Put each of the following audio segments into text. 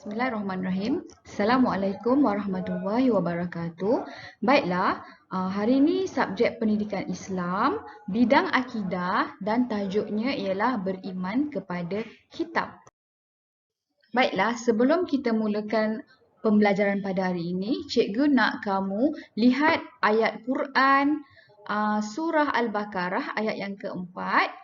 Bismillahirrahmanirrahim. Assalamualaikum warahmatullahi wabarakatuh. Baiklah, hari ini subjek pendidikan Islam, bidang akidah dan tajuknya ialah beriman kepada kitab. Baiklah, sebelum kita mulakan pembelajaran pada hari ini, cikgu nak kamu lihat ayat Quran surah Al-Baqarah ayat yang keempat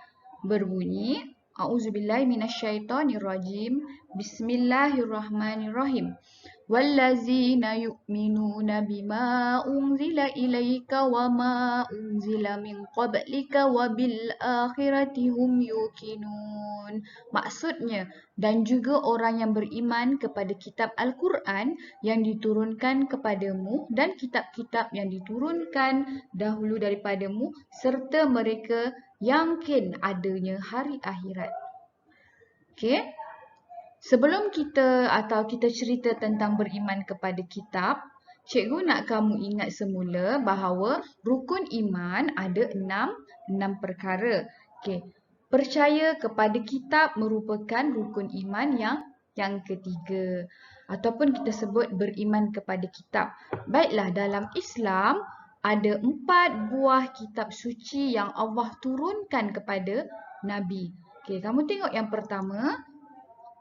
berbunyi A'udzubillahi minasyaitonirrajim. Bismillahirrahmanirrahim. Wallazina yu'minuna bima unzila ilaika wa ma unzila min qablika wa bil akhirati hum yuqinun. Maksudnya, dan juga orang yang beriman kepada kitab Al-Quran yang diturunkan kepadamu dan kitab-kitab yang diturunkan dahulu daripadamu serta mereka yakin adanya hari akhirat. Okey. Sebelum kita cerita tentang beriman kepada kitab, cikgu nak kamu ingat semula bahawa rukun iman ada enam perkara. Okey. Percaya kepada kitab merupakan rukun iman yang ketiga. Ataupun kita sebut beriman kepada kitab. Baiklah, dalam Islam ada 4 buah kitab suci yang Allah turunkan kepada Nabi. Okey, kamu tengok yang pertama.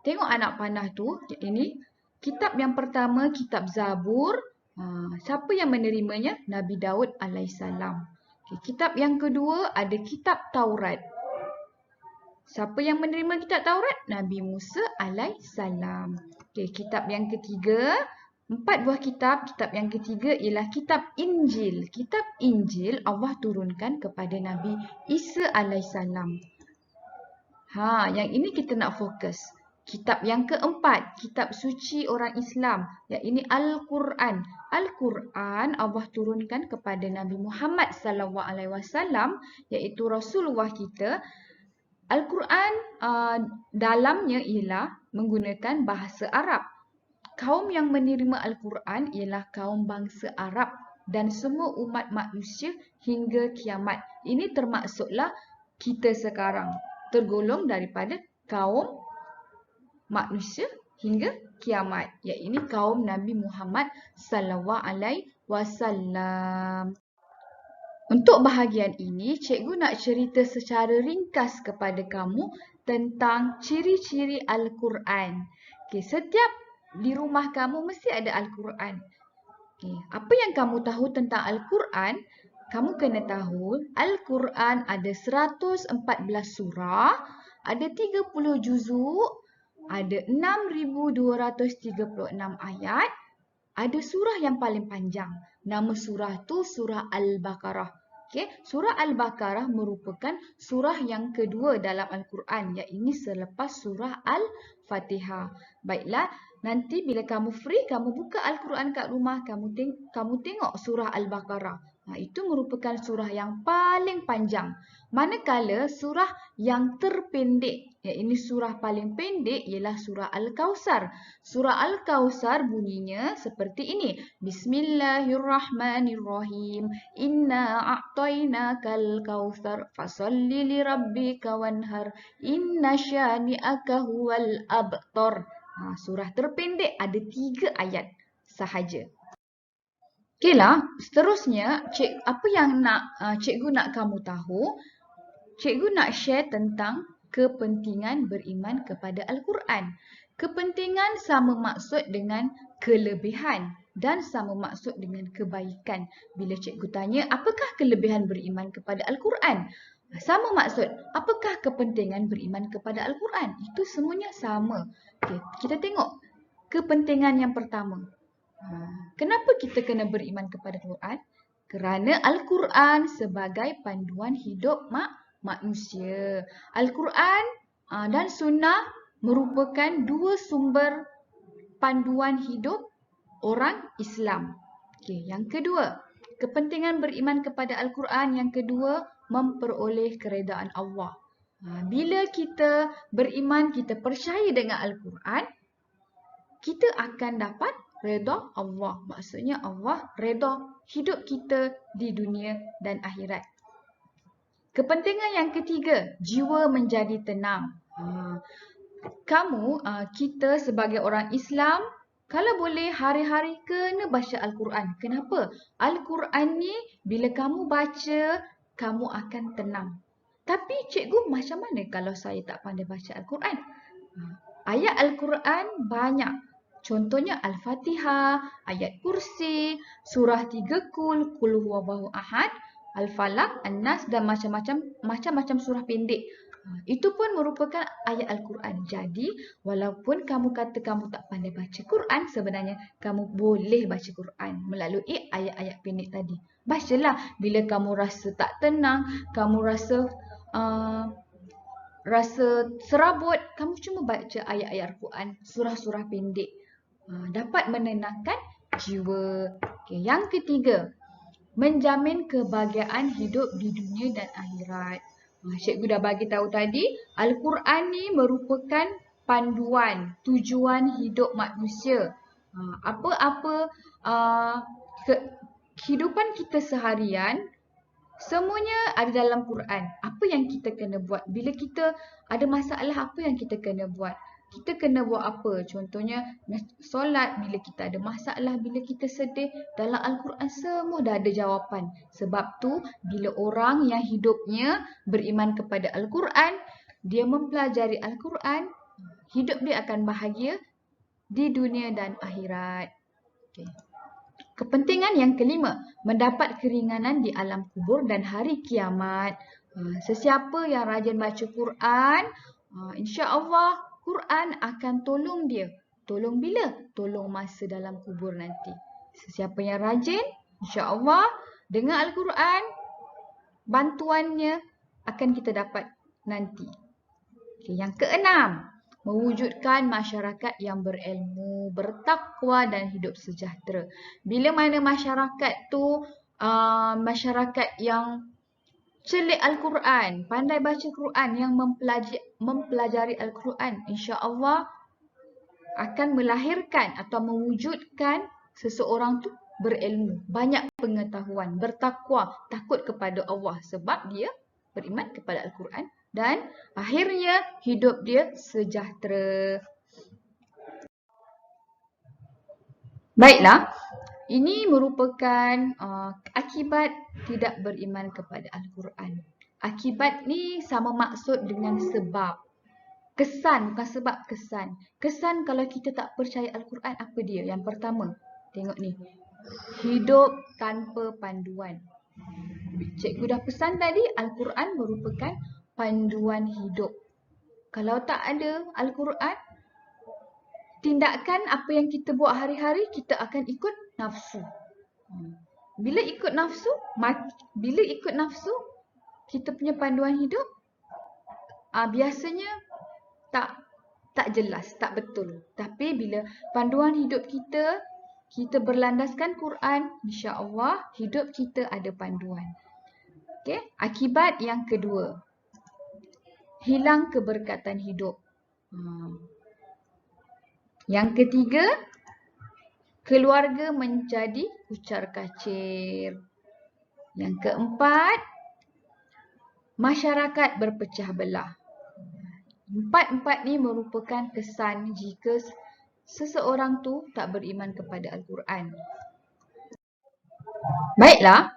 Tengok anak panah tu. Ini kitab yang pertama, kitab Zabur. Siapa yang menerimanya? Nabi Daud alaihissalam. Okay, kitab yang kedua ada kitab Taurat. Siapa yang menerima kitab Taurat? Nabi Musa alaihissalam. Okay, kitab yang ketiga, 4 buah kitab. Kitab yang ketiga ialah kitab Injil. Kitab Injil Allah turunkan kepada Nabi Isa alaihissalam. Yang ini kita nak fokus. Kitab yang keempat, kitab suci orang Islam. Yang ini Al-Quran. Al-Quran Allah turunkan kepada Nabi Muhammad SAW, iaitu Rasulullah kita. Al-Quran dalamnya ialah menggunakan bahasa Arab. Kaum yang menerima Al-Quran ialah kaum bangsa Arab dan semua umat manusia hingga kiamat. Ini termaksudlah kita sekarang tergolong daripada kaum manusia hingga kiamat. Iaitu kaum Nabi Muhammad SAW. Untuk bahagian ini, cikgu nak cerita secara ringkas kepada kamu tentang ciri-ciri Al-Quran. Okay, setiap di rumah kamu mesti ada Al-Quran. Okay, apa yang kamu tahu tentang Al-Quran? Kamu kena tahu Al-Quran ada 114 surah, ada 30 juzuk, ada 6,236 ayat, ada surah yang paling panjang. Nama surah tu surah Al-Baqarah. Okay. Surah Al-Baqarah merupakan surah yang kedua dalam Al-Quran, iaitu selepas surah Al-Fatihah. Baiklah, nanti bila kamu free, kamu buka Al-Quran kat rumah, kamu tengok surah Al-Baqarah. Itu merupakan surah yang paling panjang. Manakala surah yang terpendek, iaitu surah paling pendek ialah surah Al-Kawthar. Surah Al-Kawthar bunyinya seperti ini. Bismillahirrahmanirrahim. Inna a'tainakal kawthar fasalli li rabbika wanhar. Inna syani'aka huwal abtar. Surah terpendek ada 3 ayat sahaja. Okeylah, seterusnya apa yang cikgu nak kamu tahu? Cikgu nak share tentang kepentingan beriman kepada Al-Quran. Kepentingan sama maksud dengan kelebihan dan sama maksud dengan kebaikan. Bila cikgu tanya, apakah kelebihan beriman kepada Al-Quran? Sama maksud, apakah kepentingan beriman kepada Al-Quran? Itu semuanya sama. Okay, kita tengok kepentingan yang pertama. Kenapa kita kena beriman kepada Al-Quran? Kerana Al-Quran sebagai panduan hidup manusia. Al-Quran dan Sunnah merupakan 2 sumber panduan hidup orang Islam. Okay, yang kedua, kepentingan beriman kepada Al-Quran yang kedua, memperoleh keredaan Allah. Bila kita beriman, kita percaya dengan Al-Quran, kita akan dapat redha Allah. Maksudnya Allah redha hidup kita di dunia dan akhirat. Kepentingan yang ketiga, jiwa menjadi tenang. kita sebagai orang Islam, kalau boleh hari-hari kena baca Al-Quran. Kenapa? Al-Quran ni bila kamu baca, kamu akan tenang. Tapi cikgu, macam mana kalau saya tak pandai baca Al-Quran? Ayat Al-Quran banyak. Contohnya Al-Fatihah, ayat kursi, surah 3 kul huwallahu ahad, Al-Falaq, An-Nas dan macam-macam surah pendek. Itu pun merupakan ayat Al-Quran. Jadi, walaupun kamu kata kamu tak pandai baca Quran, sebenarnya kamu boleh baca Quran melalui ayat-ayat pendek tadi. Bacalah bila kamu rasa tak tenang, kamu rasa serabut, kamu cuma baca ayat-ayat Al-Quran, surah-surah pendek. Dapat menenangkan jiwa. Okay. Yang ketiga, menjamin kebahagiaan hidup di dunia dan akhirat. Cikgu dah bagi tahu tadi, Al-Quran ni merupakan panduan tujuan hidup manusia. Apa-apa kehidupan kita seharian, semuanya ada dalam Quran. Apa yang kita kena buat? Bila kita ada masalah, apa yang kita kena buat? Kita kena buat apa? Contohnya, solat bila kita ada masalah, bila kita sedih. Dalam Al-Quran semua dah ada jawapan. Sebab tu, bila orang yang hidupnya beriman kepada Al-Quran, dia mempelajari Al-Quran, hidup dia akan bahagia di dunia dan akhirat. Okay. Kepentingan yang kelima, mendapat keringanan di alam kubur dan hari kiamat. Sesiapa yang rajin baca Quran, insya-Allah Quran akan tolong dia. Tolong bila? Tolong masa dalam kubur nanti. Sesiapa yang rajin, insya-Allah dengan Al-Quran, bantuannya akan kita dapat nanti. Okay, yang keenam, mewujudkan masyarakat yang berilmu, bertakwa dan hidup sejahtera. Bila mana masyarakat tu masyarakat yang celik Al-Quran, pandai baca Quran, yang mempelajari Al-Quran, insya-Allah akan melahirkan atau mewujudkan seseorang tu berilmu, banyak pengetahuan, bertakwa, takut kepada Allah sebab dia beriman kepada Al-Quran dan akhirnya hidup dia sejahtera. Baiklah, ini merupakan akibat tidak beriman kepada Al-Quran. Akibat ni sama maksud dengan sebab. Kesan, bukan sebab, kesan. Kesan kalau kita tak percaya Al-Quran, apa dia? Yang pertama, tengok ni. Hidup tanpa panduan. Cikgu dah pesan tadi, Al-Quran merupakan panduan hidup. Kalau tak ada Al-Quran, tindakan apa yang kita buat hari-hari, kita akan ikut nafsu. Bila ikut nafsu, kita punya panduan hidup biasanya tak jelas, tak betul. Tapi bila panduan hidup kita berlandaskan Quran, insya-Allah hidup kita ada panduan. Okey, akibat yang kedua, hilang keberkatan hidup. Yang ketiga, keluarga menjadi kucar-kacir. Yang keempat, masyarakat berpecah belah. Empat-empat ni merupakan kesan jika seseorang tu tak beriman kepada Al-Quran. Baiklah,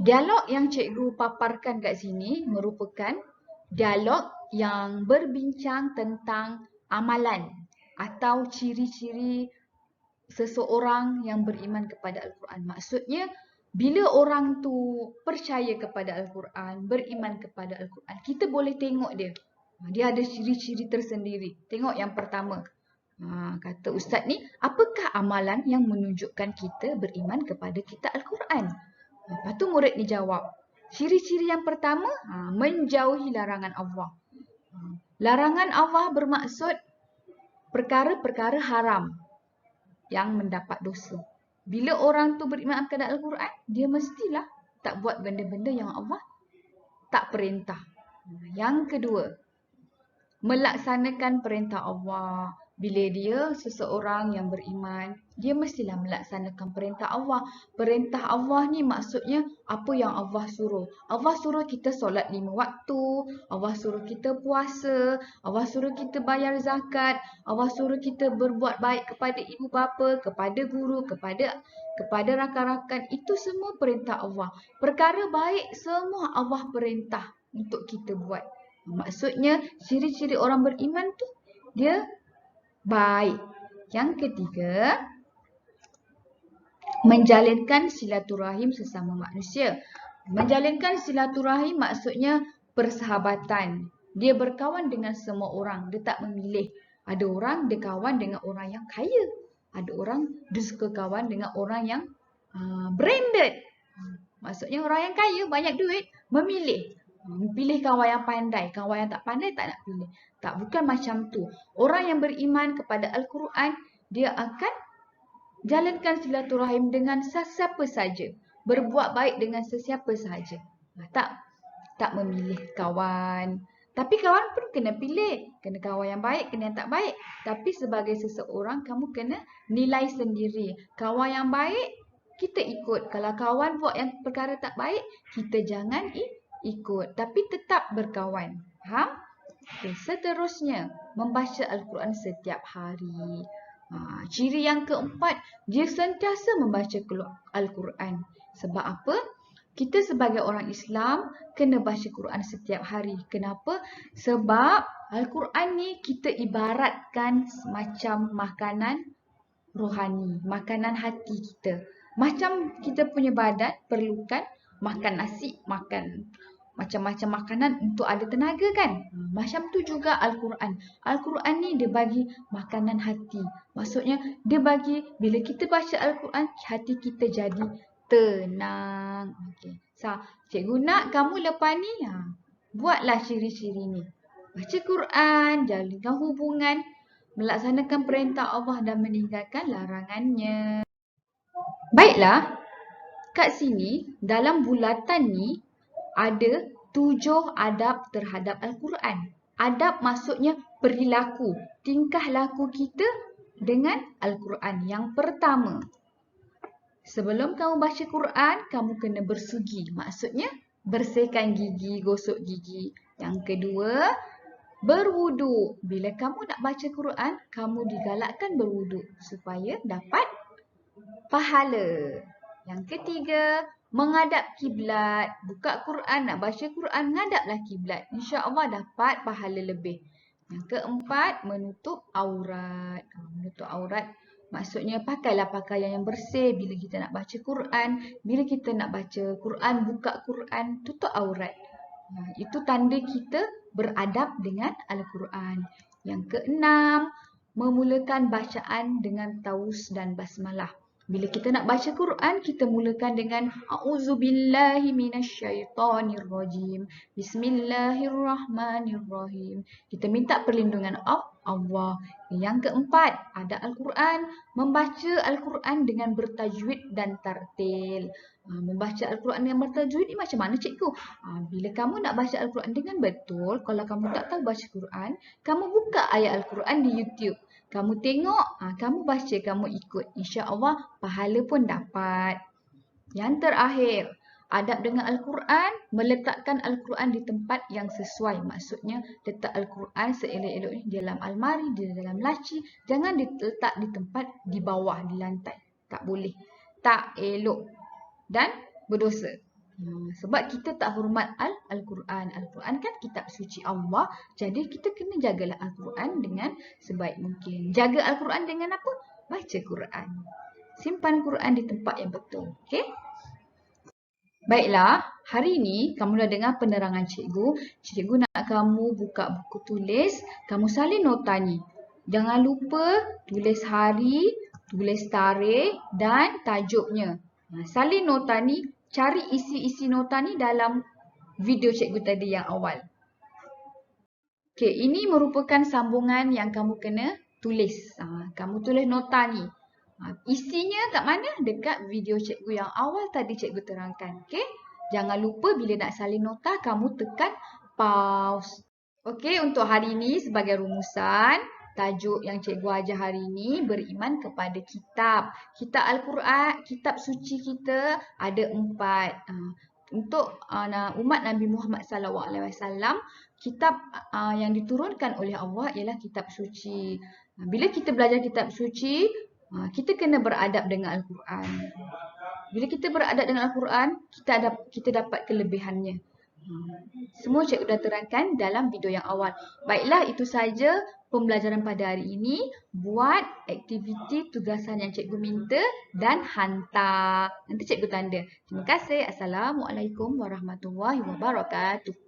dialog yang cikgu paparkan kat sini merupakan dialog yang berbincang tentang amalan atau ciri-ciri seseorang yang beriman kepada Al-Quran. Maksudnya, bila orang tu percaya kepada Al-Quran, beriman kepada Al-Quran, kita boleh tengok dia. Dia ada ciri-ciri tersendiri. Tengok yang pertama. Kata ustaz ni, apakah amalan yang menunjukkan kita beriman kepada kitab Al-Quran? Lepas tu murid ni jawab. Ciri-ciri yang pertama, menjauhi larangan Allah. Larangan Allah bermaksud perkara-perkara haram yang mendapat dosa. Bila orang tu beriman kepada Al-Quran, dia mestilah tak buat benda-benda yang Allah tak perintah. Yang kedua, melaksanakan perintah Allah. Bila dia seseorang yang beriman, dia mestilah melaksanakan perintah Allah. Perintah Allah ni maksudnya apa yang Allah suruh. Allah suruh kita solat 5 waktu, Allah suruh kita puasa, Allah suruh kita bayar zakat, Allah suruh kita berbuat baik kepada ibu bapa, kepada guru, kepada rakan-rakan. Itu semua perintah Allah. Perkara baik semua Allah perintah untuk kita buat. Maksudnya ciri-ciri orang beriman tu dia baik. Yang ketiga, menjalinkan silaturahim sesama manusia. Menjalinkan silaturahim maksudnya persahabatan. Dia berkawan dengan semua orang. Dia tak memilih. Ada orang dia kawan dengan orang yang kaya. Ada orang dia suka kawan dengan orang yang branded. Maksudnya orang yang kaya, banyak duit, memilih. Pilih kawan yang pandai. Kawan yang tak pandai tak nak pilih. Tak, bukan macam tu. Orang yang beriman kepada Al-Quran, dia akan jalankan silaturahim dengan sesiapa saja. Berbuat baik dengan sesiapa saja. Tak memilih kawan. Tapi kawan pun kena pilih. Kena kawan yang baik, kena yang tak baik. Tapi sebagai seseorang, kamu kena nilai sendiri. Kawan yang baik, kita ikut. Kalau kawan buat yang perkara tak baik, kita jangan ikut. Tapi tetap berkawan. Faham? Okay, seterusnya, membaca Al-Quran setiap hari. Ciri yang keempat, dia sentiasa membaca Al-Quran. Sebab apa? Kita sebagai orang Islam kena baca Quran setiap hari. Kenapa? Sebab Al-Quran ni kita ibaratkan macam makanan rohani, makanan hati kita. Macam kita punya badan perlukan makan nasi, makan macam-macam makanan untuk ada tenaga kan. Macam tu juga Al-Quran. Al-Quran ni dia bagi makanan hati. Maksudnya dia bagi bila kita baca Al-Quran, hati kita jadi tenang. Okay. Cikgu nak kamu lepas ni buatlah ciri-ciri ni. Baca Quran, jalinkan hubungan, melaksanakan perintah Allah dan meninggalkan larangannya. Baiklah, kat sini dalam bulatan ni ada 7 adab terhadap Al-Quran. Adab maksudnya perilaku, tingkah laku kita dengan Al-Quran. Yang pertama, sebelum kamu baca Quran, kamu kena bersugi. Maksudnya bersihkan gigi, gosok gigi. Yang kedua, berwuduk. Bila kamu nak baca Quran, kamu digalakkan berwuduk supaya dapat pahala. Yang ketiga, menghadap kiblat. Buka Quran, nak baca Quran, menghadaplah kiblat. InsyaAllah dapat pahala lebih. Yang keempat, menutup aurat. Menutup aurat maksudnya pakailah pakaian yang bersih bila kita nak baca Quran. Bila kita nak baca Quran, buka Quran, tutup aurat. Itu tanda kita beradab dengan Al-Quran. Yang keenam, memulakan bacaan dengan taus dan basmalah. Bila kita nak baca Quran, kita mulakan dengan A'udzubillahi minasyaitonirrajim. Bismillahirrahmanirrahim. Kita minta perlindungan Allah. Yang keempat, ada Al-Quran. Membaca Al-Quran dengan bertajwid dan tartil. Membaca Al-Quran dengan bertajwid ni macam mana cikgu? Bila kamu nak baca Al-Quran dengan betul, kalau kamu tak tahu baca Quran, kamu buka ayat Al-Quran di YouTube. Kamu tengok, kamu baca, kamu ikut. InsyaAllah pahala pun dapat. Yang terakhir, adab dengan Al-Quran, meletakkan Al-Quran di tempat yang sesuai. Maksudnya, letak Al-Quran seelok-eloknya di dalam almari, di dalam laci. Jangan diletak di tempat di bawah, di lantai. Tak boleh. Tak elok. Dan berdosa. Sebab kita tak hormat Al-Quran. Al-Quran kan kitab suci Allah. Jadi kita kena jagalah Al-Quran dengan sebaik mungkin. Jaga Al-Quran dengan apa? Baca Quran. Simpan Quran di tempat yang betul. Okey? Baiklah, hari ini kamu dah dengar penerangan cikgu. Cikgu nak kamu buka buku tulis. Kamu salin nota ni. Jangan lupa tulis hari, tulis tarikh dan tajuknya. Salin nota ni. Cari isi-isi nota ni dalam video cikgu tadi yang awal. Okey, ini merupakan sambungan yang kamu kena tulis. Kamu tulis nota ni. Isinya kat mana? Dekat video cikgu yang awal tadi cikgu terangkan. Okey, jangan lupa bila nak salin nota, kamu tekan pause. Okey, untuk hari ini sebagai rumusan, tajuk yang cikgu ajar hari ini beriman kepada kitab. Kitab Al-Quran, kitab suci kita ada 4. Untuk umat Nabi Muhammad SAW, kitab yang diturunkan oleh Allah ialah kitab suci. Bila kita belajar kitab suci, kita kena beradab dengan Al-Quran. Bila kita beradab dengan Al-Quran, kita dapat kelebihannya. Semua cikgu dah terangkan dalam video yang awal. Baiklah, itu saja pembelajaran pada hari ini. Buat aktiviti tugasan yang cikgu minta dan hantar. Nanti cikgu tanda. Terima kasih. Assalamualaikum warahmatullahi wabarakatuh.